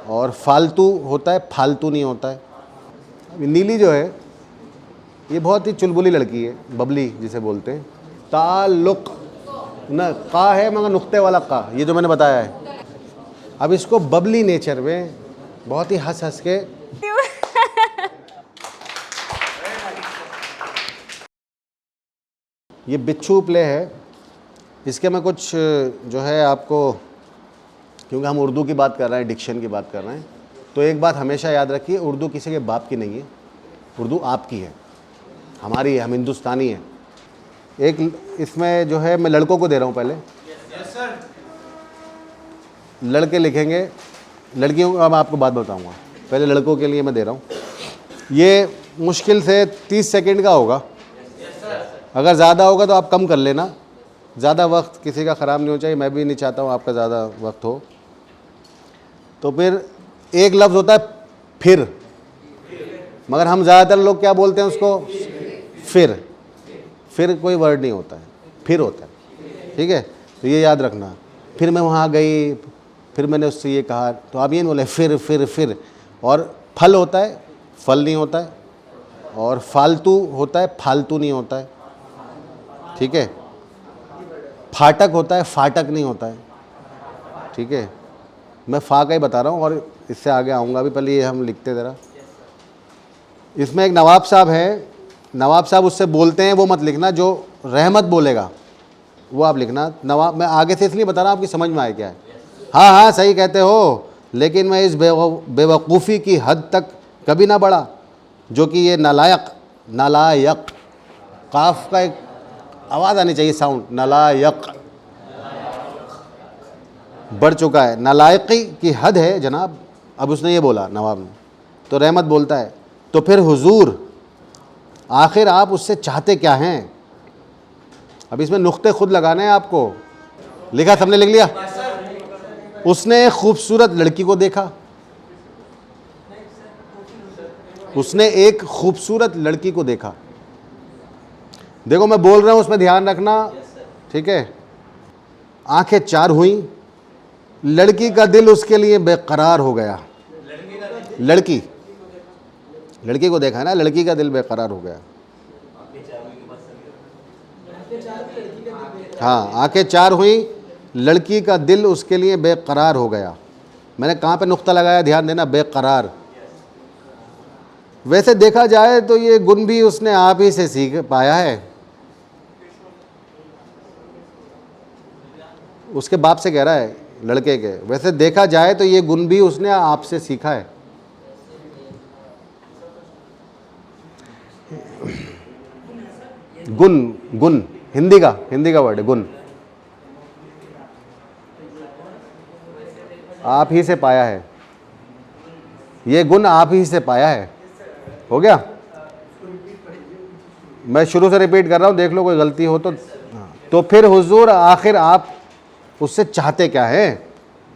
और फालतू होता है, फालतू नहीं होता है। नीली जो है ये बहुत ही चुलबुली लड़की है, बबली जिसे बोलते हैं। ताल्लुक न का है मगर नुक्ते वाला का, ये जो मैंने बताया है। अब इसको बबली नेचर में बहुत ही हंस हंस के ये बिच्छू प्ले है, इसके में कुछ जो है आपको, क्योंकि हम उर्दू की बात कर रहे हैं, डिक्शन की बात कर रहे हैं, तो एक बात हमेशा याद रखिए, उर्दू किसी के बाप की नहीं है, उर्दू आपकी है, हमारी है, हम हिंदुस्तानी हैं। एक इसमें जो है मैं लड़कों को दे रहा हूँ पहले। लड़के लिखेंगे, लड़कियों को अब आपको बात बताऊँगा, पहले लड़कों के लिए मैं दे रहा हूँ। ये मुश्किल से 30 सेकंड का होगा, अगर ज़्यादा होगा तो आप कम कर लेना, ज़्यादा वक्त किसी का ख़राब नहीं हो चाहिए, मैं भी नहीं चाहता हूँ आपका ज़्यादा वक्त हो। तो फिर एक लफ्ज़ होता है फिर, मगर हम ज़्यादातर लोग क्या बोलते हैं उसको, फिर कोई वर्ड नहीं होता है, फिर होता है, ठीक है। तो ये याद रखना, फिर मैं वहाँ गई, फिर मैंने उससे ये कहा, तो आप ये नहीं बोले फिर। और फल होता है, फल नहीं होता है, और फालतू होता है, फालतू नहीं होता है, ठीक है। फाटक होता है, फाटक नहीं होता है, ठीक है। मैं फा का ही बता रहा हूँ और इससे आगे आऊँगा भी, पहले ये हम लिखते ज़रा। इसमें एक नवाब साहब है, नवाब साहब उससे बोलते हैं, वो मत लिखना, जो रहमत बोलेगा वो आप लिखना। नवाब मैं आगे से इसलिए बता रहा हूँ आपकी समझ में आए क्या है। हाँ सही कहते हो, लेकिन मैं इस बेवकूफ़ी की हद तक कभी ना बढ़ा जो कि ये नालायक काफ का एक आवाज़ आनी चाहिए, साउंड, नालायक बढ़ चुका है, नालायकी की हद है जनाब। अब उसने ये बोला नवाब ने, तो रहमत बोलता है, तो फिर हुजूर आखिर आप उससे चाहते क्या हैं। अब इसमें नुक्ते खुद लगाने हैं आपको। लिखा, सबने लिख लिया। उसने एक खूबसूरत लड़की को देखा, उसने एक खूबसूरत लड़की को देखा। देखो मैं बोल रहा हूं, उसमें ध्यान रखना, ठीक है। आंखें चार हुई, लड़की का दिल उसके लिए बेकरार हो गया। लड़की को देखा ना, लड़की का दिल बेकरार हो गया। हाँ, आंखें चार हुई, लड़की का दिल उसके लिए बेकरार हो गया। मैंने कहाँ पे नुक्ता लगाया, ध्यान देना, बेकरार। वैसे देखा जाए तो ये गुण भी उसने आप ही से सीख पाया है। उसके बाप से कह रहा है, लड़के के, वैसे देखा जाए तो ये गुण भी उसने आपसे सीखा है। गुण हिंदी का वर्ड है गुण। आप ही से पाया है, ये गुण आप ही से पाया है। हो गया, मैं शुरू से रिपीट कर रहा हूं, देख लो कोई गलती हो तो फिर हुजूर आखिर आप उससे चाहते क्या है,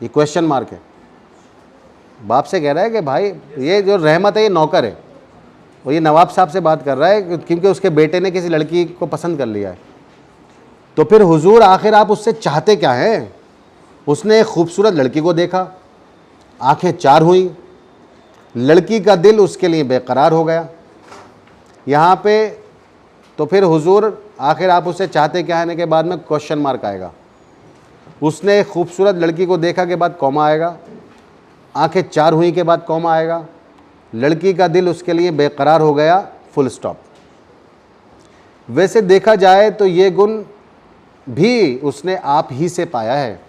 ये क्वेश्चन मार्क है। बाप से कह रहा है कि भाई ये जो रहमत है ये नौकर है, और ये नवाब साहब से बात कर रहा है क्योंकि उसके बेटे ने किसी लड़की को पसंद कर लिया है। तो फिर हुजूर आखिर आप उससे चाहते क्या हैं। उसने एक खूबसूरत लड़की को देखा, आंखें चार हुई, लड़की का दिल उसके लिए बेकरार हो गया। यहाँ पे तो फिर हुजूर आखिर आप उससे चाहते क्या है के बाद में क्वेश्चन मार्क आएगा। उसने एक खूबसूरत लड़की को देखा के बाद कॉमा आएगा, आंखें चार हुई के बाद कॉमा आएगा, लड़की का दिल उसके लिए बेकरार हो गया, फुल स्टॉप। वैसे देखा जाए तो ये गुण भी उसने आप ही से पाया है,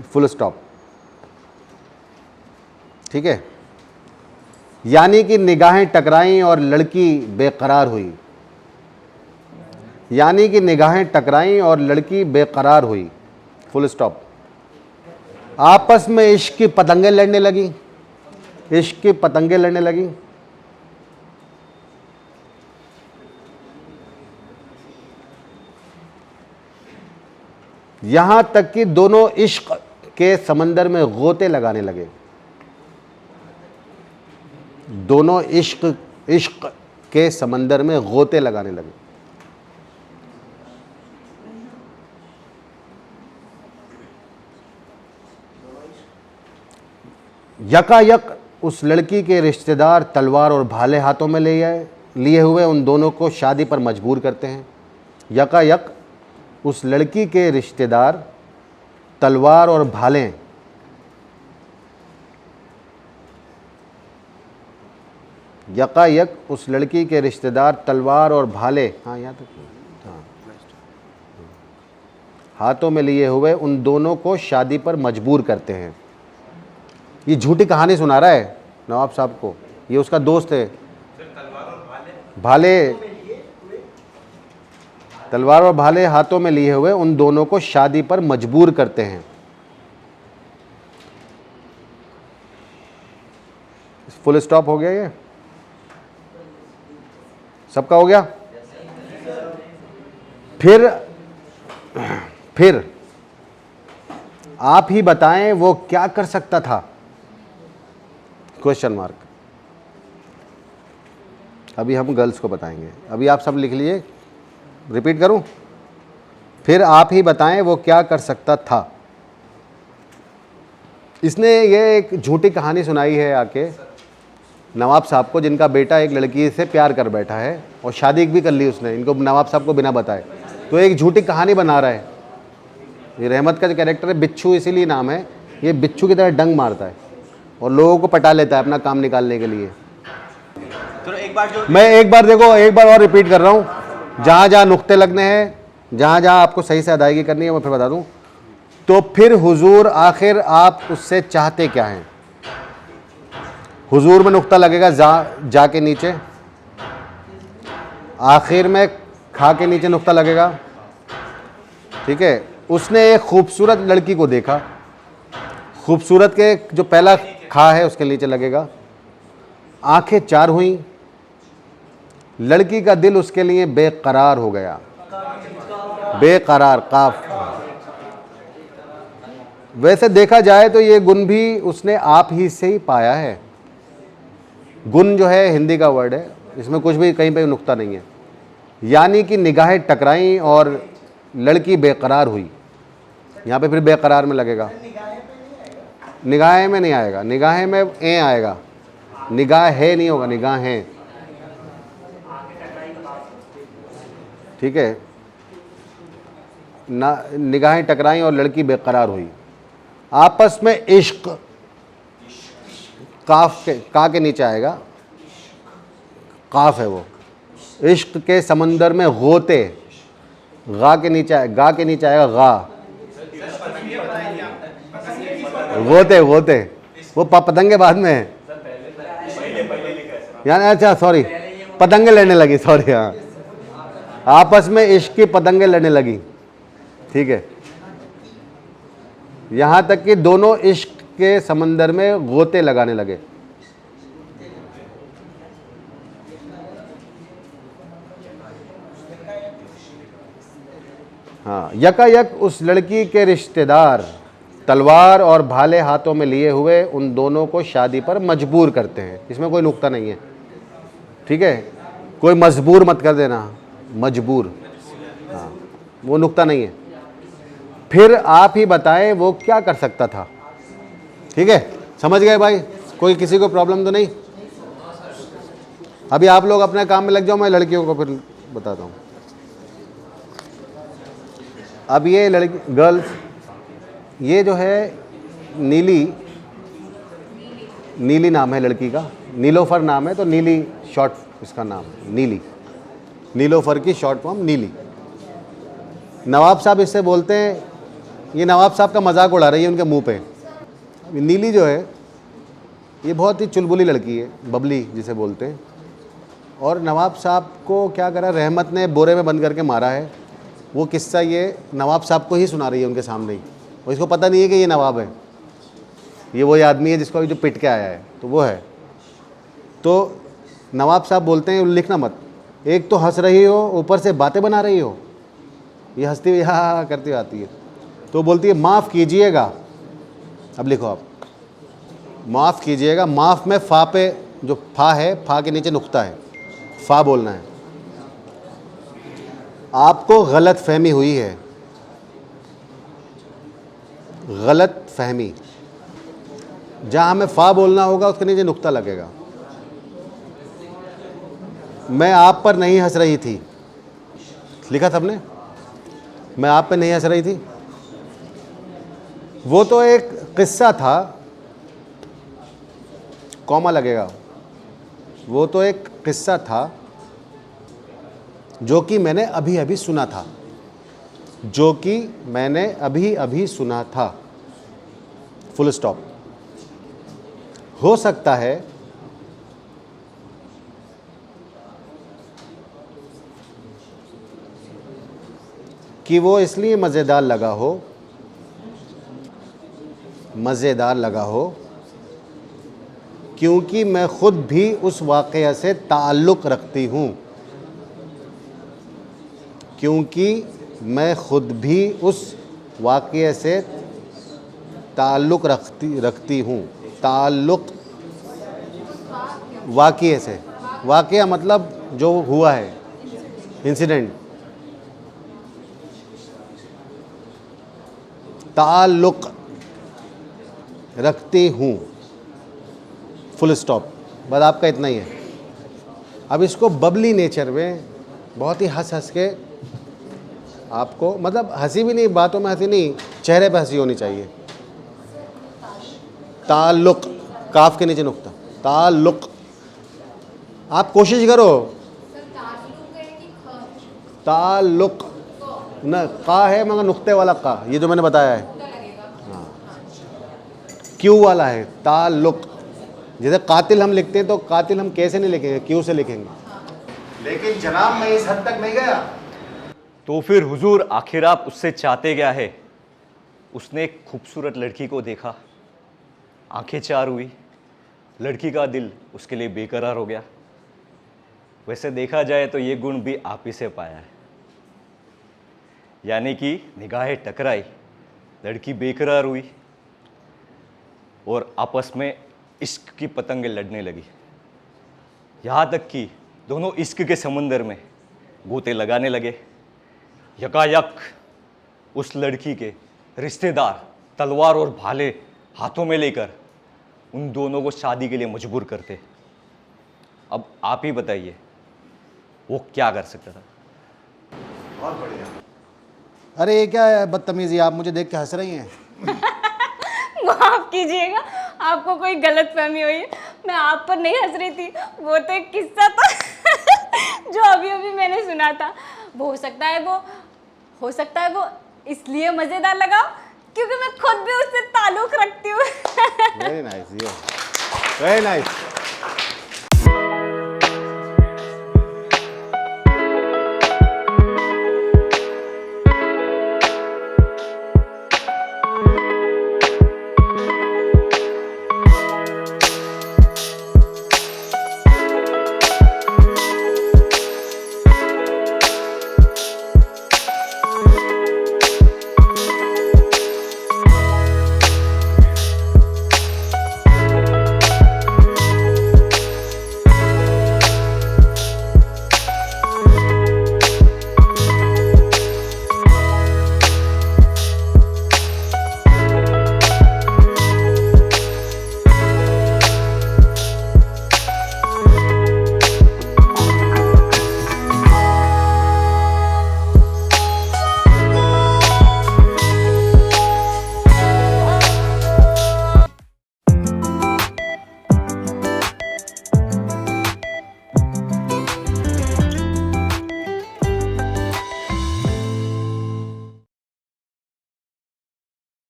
फुल स्टॉप, ठीक है। यानी कि निगाहें टकराईं और लड़की बेकरार हुई, यानी कि निगाहें टकराईं और लड़की बेकरार हुई, फुल स्टॉप। आपस में इश्क की पतंगें लड़ने लगी, इश्क की पतंगें लड़ने लगी। यहां तक कि दोनों इश्क के समंदर में गोते लगाने लगे। दोनों इश्क के समंदर में गोते लगाने लगे। यकायक उस लड़की के रिश्तेदार तलवार और भाले हाथों में लिए हुए उन दोनों को शादी पर मजबूर करते हैं। यकायक उस लड़की के रिश्तेदार तलवार और भाले यकायक उस लड़की के रिश्तेदार तलवार और भाले, हाँ यहाँ तक, हाँ, हाथों में लिए हुए उन दोनों को शादी पर मजबूर करते हैं। ये झूठी कहानी सुना रहा है नवाब साहब को, ये उसका दोस्त है। तलवार और भाले हाथों में लिए हुए उन दोनों को शादी पर मजबूर करते हैं। फुल स्टॉप हो गया, ये सबका हो गया। फिर आप ही बताएं वो क्या कर सकता था? Question mark. अभी हम गर्ल्स को बताएंगे, अभी आप सब लिख लिए, रिपीट करूं? फिर आप ही बताएं वो क्या कर सकता था। इसने ये एक झूठी कहानी सुनाई है आके नवाब साहब को, जिनका बेटा एक लड़की से प्यार कर बैठा है और शादी भी कर ली उसने, इनको नवाब साहब को बिना बताए। तो एक झूठी कहानी बना रहा है। ये रहमत का जो कैरेक्टर है, बिच्छू इसीलिए नाम है, ये बिच्छू की तरह डंग मारता है और लोगों को पटा लेता है अपना काम निकालने के लिए। तो मैं एक बार और रिपीट कर रहा हूँ, जहाँ जहाँ नुक्ते लगने हैं, जहाँ जहाँ आपको सही से अदायगी करनी है, मैं फिर बता दूँ। तो फिर हुजूर आखिर आप उससे चाहते क्या हैं? हुजूर में नुक्ता लगेगा जा के नीचे, आखिर में खा के नीचे नुक्ता लगेगा, ठीक है। उसने एक खूबसूरत लड़की को देखा, खूबसूरत के जो पहला खा है उसके नीचे लगेगा। आंखें चार हुई, लड़की का दिल उसके लिए बेकरार हो गया। बेकरार, काफ। वैसे देखा जाए तो ये गुण भी उसने आप ही से ही पाया है। गुण जो है हिंदी का वर्ड है, इसमें कुछ भी कहीं पे नुक्ता नहीं है। यानी कि निगाहें टकराई और लड़की बेकरार हुई। यहाँ पे फिर बेकरार में लगेगा, निगाहें में नहीं आएगा, निगाहें में ए आएगा, निगाह है नहीं होगा, निगाहें, ठीक है ना। निगाहें टकराई और लड़की बेकरार हुई। आपस में इश्क, का के नीचे आएगा, काफ है वो, इश्क के समंदर में गोते, गा के नीचे आएगा गा, गोते वो पतंगे बाद में है यानी, अच्छा सॉरी, पतंगे लड़ने लगी, सॉरी, हाँ, आपस में इश्क की पतंगे लड़ने लगी, ठीक है। यहां तक कि दोनों इश्क के समंदर में गोते लगाने लगे। हाँ, यकायक उस लड़की के रिश्तेदार तलवार और भाले हाथों में लिए हुए उन दोनों को शादी पर मजबूर करते हैं। इसमें कोई नुक्ता नहीं है, ठीक है। कोई मजबूर मत कर देना, मजबूर, हाँ, वो नुक्ता नहीं है। फिर आप ही बताएं वो क्या कर सकता था, ठीक है। समझ गए भाई? कोई किसी को प्रॉब्लम तो नहीं? अभी आप लोग अपने काम में लग जाओ, मैं लड़कियों को फिर बताता हूँ। अब ये लड़की, गर्ल्स, ये जो है नीली नाम है लड़की का, नीलोफर नाम है, तो नीली शॉर्ट इसका नाम है, नीली, नीलोफर की शॉर्ट फॉर्म नीली। नवाब साहब इससे बोलते हैं, ये नवाब साहब का मजाक उड़ा रही है उनके मुंह पे। नीली जो है ये बहुत ही चुलबुली लड़की है, बबली जिसे बोलते हैं। और नवाब साहब को क्या करा, रहमत ने बोरे में बंद करके मारा है। वो किस्सा ये नवाब साहब को ही सुना रही है उनके सामने ही, और इसको पता नहीं है कि ये नवाब है, ये वही आदमी है जिसको अभी जो पिट के आया है, तो वो है। तो नवाब साहब बोलते हैं लिखना मत, एक तो हंस रही हो, ऊपर से बातें बना रही हो। ये हंसती हुई हाँ करती हुई आती है, तो बोलती है माफ़ कीजिएगा। अब लिखो आप, माफ़ कीजिएगा। माफ़ में फ़ा पे जो फ़ा है, फ़ा के नीचे नुक्ता है, फ़ा बोलना है। आपको गलत फहमी हुई है, गलत फहमी। जहाँ हमें फा बोलना होगा उसके नीचे नुक्ता लगेगा। मैं आप पर नहीं हंस रही थी, लिखा था आपने, मैं आप पे नहीं हंस रही थी, वो तो एक किस्सा था, कॉमा लगेगा, वो तो एक किस्सा था जो कि मैंने अभी अभी सुना था, जो कि मैंने अभी अभी सुना था, फुल स्टॉप। हो सकता है कि वो इसलिए मज़ेदार लगा हो क्योंकि मैं ख़ुद भी उस वाक़या से ताल्लुक़ रखती हूँ, क्योंकि मैं ख़ुद भी उस वाक़ये से ताल्लुक़ रखती हूँ। ताल्लुक़ वाक़ये से, वाक़या मतलब जो हुआ है, इंसिडेंट। ताल्लुक़ रखती हूँ, फुल स्टॉप। बस आपका इतना ही है। अब इसको बबली नेचर में बहुत ही हंस हंस के आपको, मतलब हंसी भी नहीं, बातों में हंसी नहीं, चेहरे पे हंसी होनी चाहिए। ताल्लुक़, काफ के नीचे नुक्ता, ताल्लुक़। आप कोशिश करो। ताल्लुक़ ना, का है मगर नुक्ते वाला का, ये जो मैंने बताया है। हाँ, क्यू वाला है ताल्लुक़। जैसे कातिल हम लिखते हैं तो कातिल हम कैसे नहीं लिखेंगे, क्यू से लिखेंगे। लेकिन जनाब मैं इस हद तक नहीं गया। तो फिर हुजूर आखिर आप उससे चाहते क्या है? उसने एक खूबसूरत लड़की को देखा, आंखें चार हुई, लड़की का दिल उसके लिए बेकरार हो गया। वैसे देखा जाए तो ये गुण भी आप ही से पाया है, यानी कि निगाहें टकराई, लड़की बेकरार हुई और आपस में इश्क की पतंगें लड़ने लगी। यहाँ तक कि दोनों इश्क के समंदर में गोते लगाने लगे। यकायक उस लड़की के रिश्तेदार तलवार और भाले हाथों में लेकर उन दोनों को शादी के लिए मजबूर करते। अब आप ही बताइए वो क्या कर सकता था? बहुत बढ़िया। अरे ये क्या है बदतमीजी, आप मुझे देख के हंस रही हैं। माफ कीजिएगा, आपको कोई गलत फहमी हुई है। मैं आप पर नहीं हंस रही थी, वो तो एक किस्सा था जो अभी अभी मैंने सुना था। वो हो सकता है वो इसलिए मज़ेदार लगा क्योंकि मैं खुद भी उससे ताल्लुक़ रखती हूँ। Very nice, very nice.